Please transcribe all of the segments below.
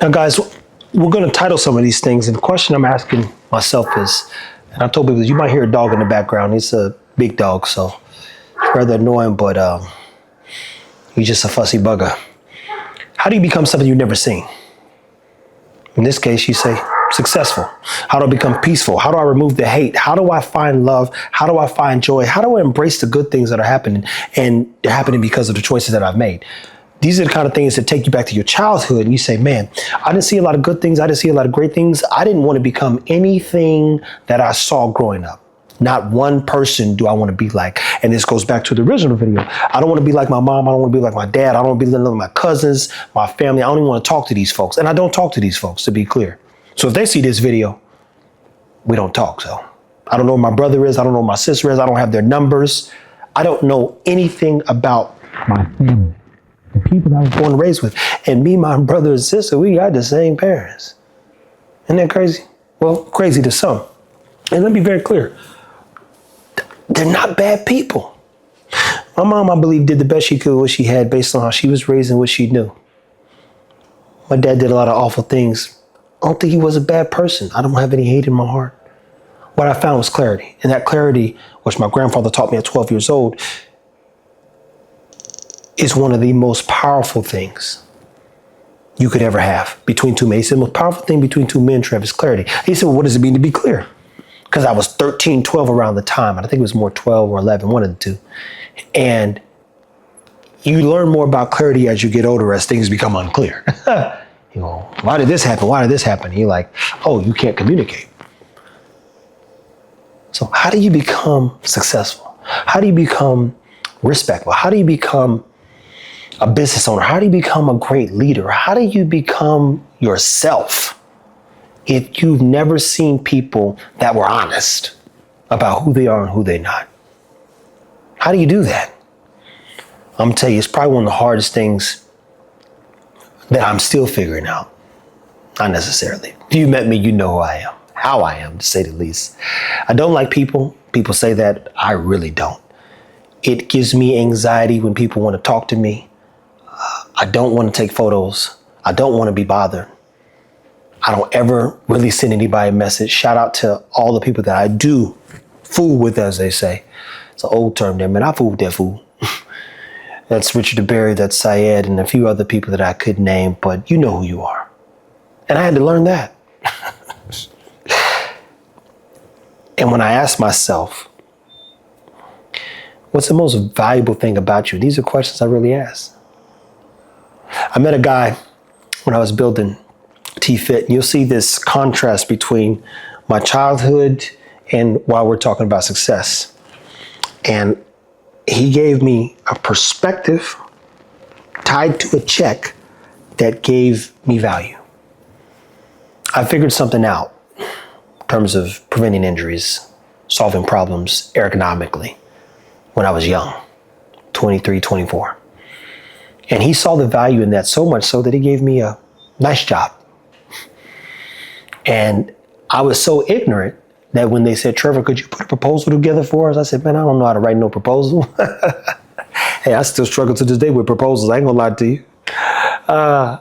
Now, guys, we're going to title some of these things, and the question I'm asking myself is, and I told people that you might hear a dog in the background. He's a big dog, so it's rather annoying, but he's just a fussy bugger. How do you become something you've never seen? In this case, you say successful. How do I become peaceful? How do I remove the hate? How do I find love? How do I find joy? How do I embrace the good things that are happening, and they're happening because of the choices that I've made? These are the kind of things that take you back to your childhood, and you say, man, I didn't see a lot of good things. I didn't see a lot of great things. I didn't want to become anything that I saw growing up. Not one person do I want to be like. And this goes back to the original video. I don't want to be like my mom. I don't want to be like my dad. I don't want to be like my cousins, my family. I don't even want to talk to these folks. And I don't talk to these folks, to be clear. So if they see this video, we don't talk. So I don't know where my brother is. I don't know where my sister is. I don't have their numbers. I don't know anything about my family. The people that I was born and raised with. And me, my brother and sister, we got the same parents. Isn't that crazy? Well, crazy to some. And let me be very clear. They're not bad people. My mom, I believe, did the best she could with what she had based on how she was raised and what she knew. My dad did a lot of awful things. I don't think he was a bad person. I don't have any hate in my heart. What I found was clarity. And that clarity, which my grandfather taught me at 12 years old, is one of the most powerful things you could ever have between two men. He said, the most powerful thing between two men, Trev, is clarity. He said, well, what does it mean to be clear? Because I was 13, 12 around the time. And I think it was more 12 or 11, one of the two. And you learn more about clarity as you get older, as things become unclear. You know, why did this happen? Why did this happen? And you're like, oh, you can't communicate. So how do you become successful? How do you become respectful? How do you become a business owner? How do you become a great leader? How do you become yourself if you've never seen people that were honest about who they are and who they're not? How do you do that? I'm gonna tell you, it's probably one of the hardest things that I'm still figuring out. Not necessarily. If you met me, you know who I am, how I am, to say the least. I don't like people. People say that. I really don't. It gives me anxiety when people want to talk to me. I don't want to take photos. I don't want to be bothered. I don't ever really send anybody a message. Shout out to all the people that I do fool with, as they say. It's an old term there, man. I fool with that fool. That's Richard DeBerry, that's Syed, and a few other people that I could name, but you know who you are. And I had to learn that. And when I asked myself, what's the most valuable thing about you? These are questions I really asked. I met a guy when I was building T-Fit, and you'll see this contrast between my childhood and while we're talking about success. And he gave me a perspective tied to a check that gave me value. I figured something out in terms of preventing injuries, solving problems ergonomically when I was young, 23, 24. And he saw the value in that so much so that he gave me a nice job. And I was so ignorant that when they said, Trevor, could you put a proposal together for us? I said, man, I don't know how to write no proposal. Hey, I still struggle to this day with proposals. I ain't gonna lie to you. I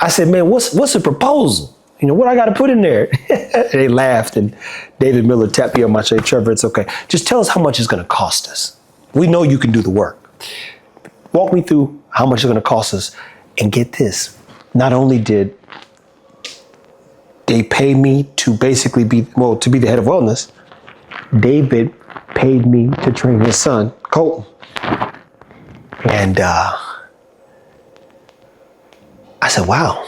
said, man, what's a proposal? You know, what I got to put in there? They laughed, and David Miller tapped me on my shoulder. Trevor, it's okay. Just tell us how much it's going to cost us. We know you can do the work. Walk me through how much it's going to cost us. And get this, not only did they pay me to basically be the head of wellness, David paid me to train his son, Colton. And I said, wow,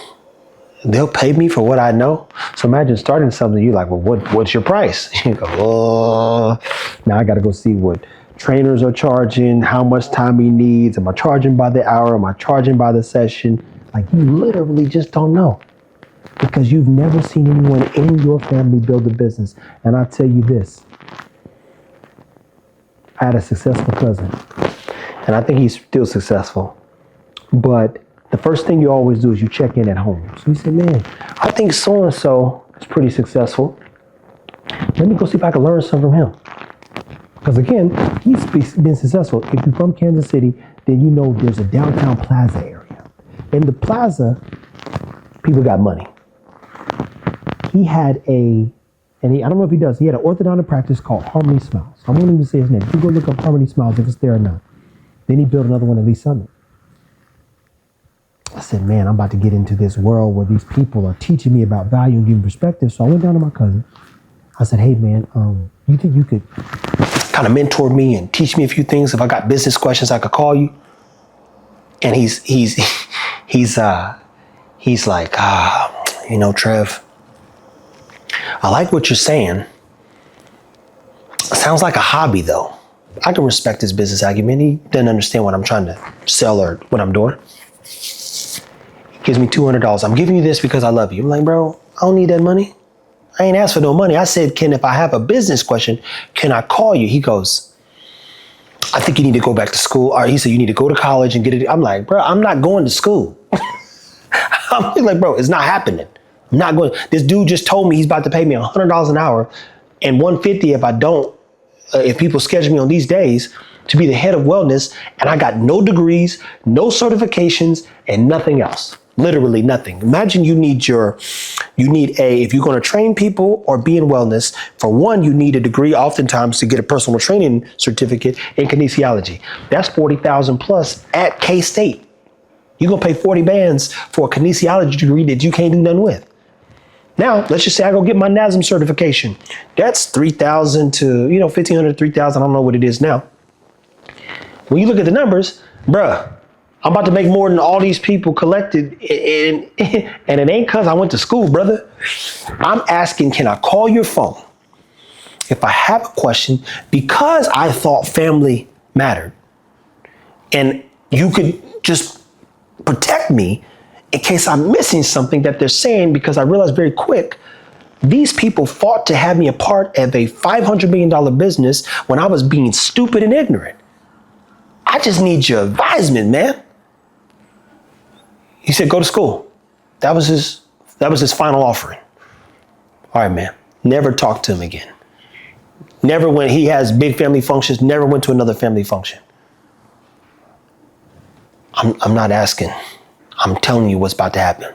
they'll pay me for what I know? So imagine starting something, you're like, well, what's your price? You go, oh, now I got to go see what trainers are charging, how much time he needs. Am I charging by the hour? Am I charging by the session? Like, you literally just don't know because you've never seen anyone in your family build a business. And I tell you this, I had a successful cousin, and I think he's still successful. But the first thing you always do is you check in at home. So you say, man, I think so-and-so is pretty successful. Let me go see if I can learn something from him. Because again, he's been successful. If you're from Kansas City, then you know there's a downtown plaza area. In the plaza, People got money. He had I don't know if he does, he had an orthodontic practice called Harmony Smiles. I won't even say his name. You go look up Harmony Smiles if it's there or not. Then he built another one at Lee Summit. I said, man, I'm about to get into this world where these people are teaching me about value and giving perspective. So I went down to my cousin. I said, hey, man, you think you could kind of mentor me and teach me a few things? If I got business questions, I could call you. And he's like, Trev, I like what you're saying. Sounds like a hobby, though. I can respect his business acumen. He doesn't understand what I'm trying to sell or what I'm doing. He gives me $200. I'm giving you this because I love you. I'm like, bro, I don't need that money. I ain't asked for no money. I said, if I have a business question, can I call you? He goes, I think you need to go back to school. Or he said, you need to go to college and get it. I'm like, bro, I'm not going to school. I'm like, bro, it's not happening. I'm not going. This dude just told me he's about to pay me $100 an hour and $150 if I don't, if people schedule me on these days to be the head of wellness. And I got no degrees, no certifications, and nothing else. Literally nothing. Imagine if you're going to train people or be in wellness, for one, you need a degree oftentimes to get a personal training certificate in kinesiology. That's $40,000 plus at K-State. You're going to pay 40 bands for a kinesiology degree that you can't do nothing with. Now, let's just say I go get my NASM certification. That's $3,000 to, $1,500, $3,000. I don't know what it is now. When you look at the numbers, bruh, I'm about to make more than all these people collected, and it ain't because I went to school, brother. I'm asking, can I call your phone if I have a question, because I thought family mattered, and you could just protect me in case I'm missing something that they're saying, because I realized very quick, these people fought to have me a part of a $500 million business when I was being stupid and ignorant. I just need your advisement, man. He said, go to school. That was his final offering. All right, man. Never talk to him again. Never went. He has big family functions. Never went to another family function. I'm not asking. I'm telling you what's about to happen.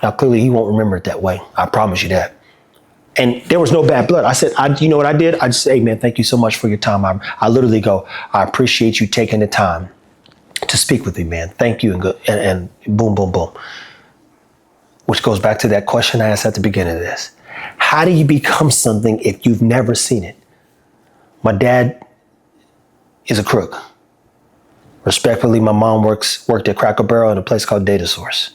Now, clearly, he won't remember it that way. I promise you that. And there was no bad blood. I said, you know what I did? I just said, hey, man, thank you so much for your time. I literally go, I appreciate you taking the time to speak with me, man. Thank you. And boom, boom, boom. Which goes back to that question I asked at the beginning of this. How do you become something if you've never seen it? My dad is a crook. Respectfully, my mom worked at Cracker Barrel in a place called Data Source.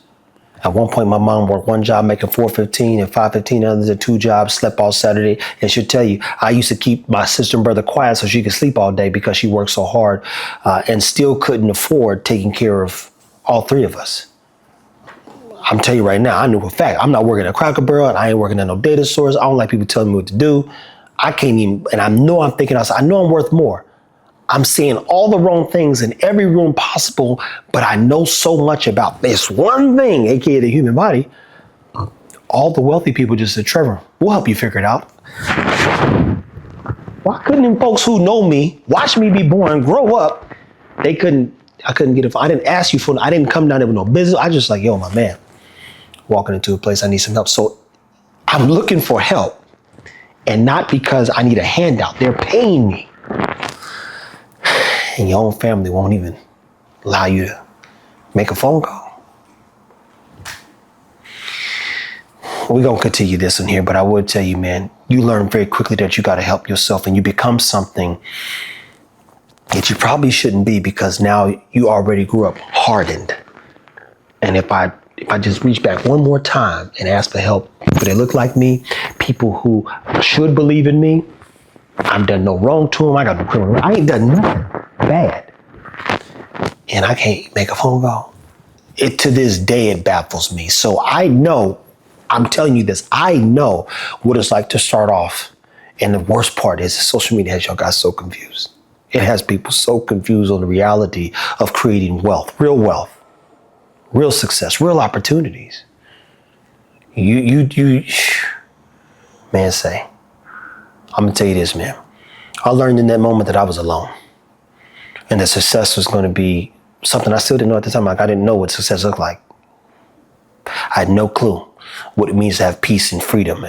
At one point, my mom worked one job making $4.15 and $5.15, others at two jobs, slept all Saturday. And she'll tell you, I used to keep my sister and brother quiet so she could sleep all day because she worked so hard and still couldn't afford taking care of all three of us. I'm telling you right now, I knew for a fact, I'm not working at Cracker Barrel and I ain't working at no Data Source. I don't like people telling me what to do. I can't even, and I know I'm thinking outside. I know I'm worth more. I'm seeing all the wrong things in every room possible, but I know so much about this one thing, aka the human body. All the wealthy people just said, Trevor, we'll help you figure it out. Why couldn't them folks who know me, watch me be born, grow up? I couldn't get it. I didn't ask you for, I didn't come down there with no business. I just like, yo, my man, walking into a place, I need some help. So I'm looking for help, and not because I need a handout. They're paying me. And your own family won't even allow you to make a phone call. We're going to continue this one here, but I would tell you, man, you learn very quickly that you got to help yourself, and you become something that you probably shouldn't be, because now you already grew up hardened. And if I just reach back one more time and ask for help, people that look like me, people who should believe in me, I've done no wrong to them. I got no criminal. I ain't done nothing bad. And I can't make a phone call. To this day, it baffles me. So I know, I'm telling you this, I know what it's like to start off. And the worst part is social media has y'all guys so confused. It has people so confused on the reality of creating wealth, real success, real opportunities. You, man, say, I'm gonna tell you this, man. I learned in that moment that I was alone, and that success was going to be something I still didn't know at the time. Like, I didn't know what success looked like. I had no clue what it means to have peace and freedom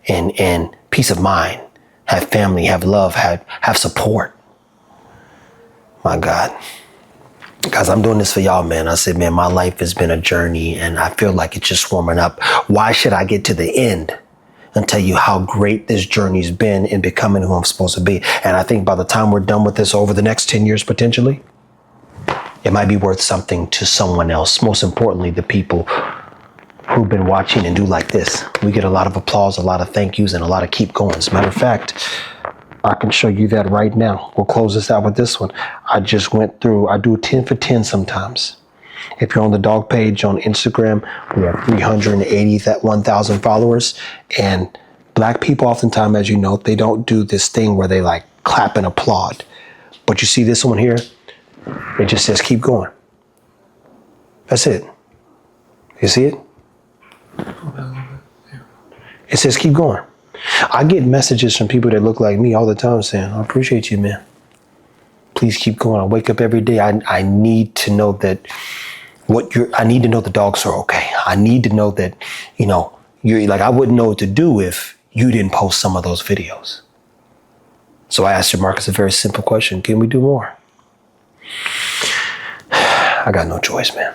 and peace of mind, have family, have love, have support. My God. Guys, I'm doing this for y'all, man. I said, man, my life has been a journey and I feel like it's just warming up. Why should I get to the end and tell you how great this journey's been in becoming who I'm supposed to be? And I think by the time we're done with this over the next 10 years, potentially, it might be worth something to someone else. Most importantly, the people who've been watching and do like this. We get a lot of applause, a lot of thank yous, and a lot of keep going. As a matter of fact, I can show you that right now. We'll close this out with this one. I just went through, I do 10 for 10 sometimes. If you're on the dog page on Instagram, we have 381,000 followers. And Black people oftentimes, as you know, they don't do this thing where they like clap and applaud. But you see this one here? It just says, keep going. That's it. You see it? It says, keep going. I get messages from people that look like me all the time saying, I appreciate you, man. Please keep going. I wake up every day. I need to know that I need to know the dogs are okay. I need to know that, you're like, I wouldn't know what to do if you didn't post some of those videos. So I asked Marcus a very simple question. Can we do more? I got no choice, man.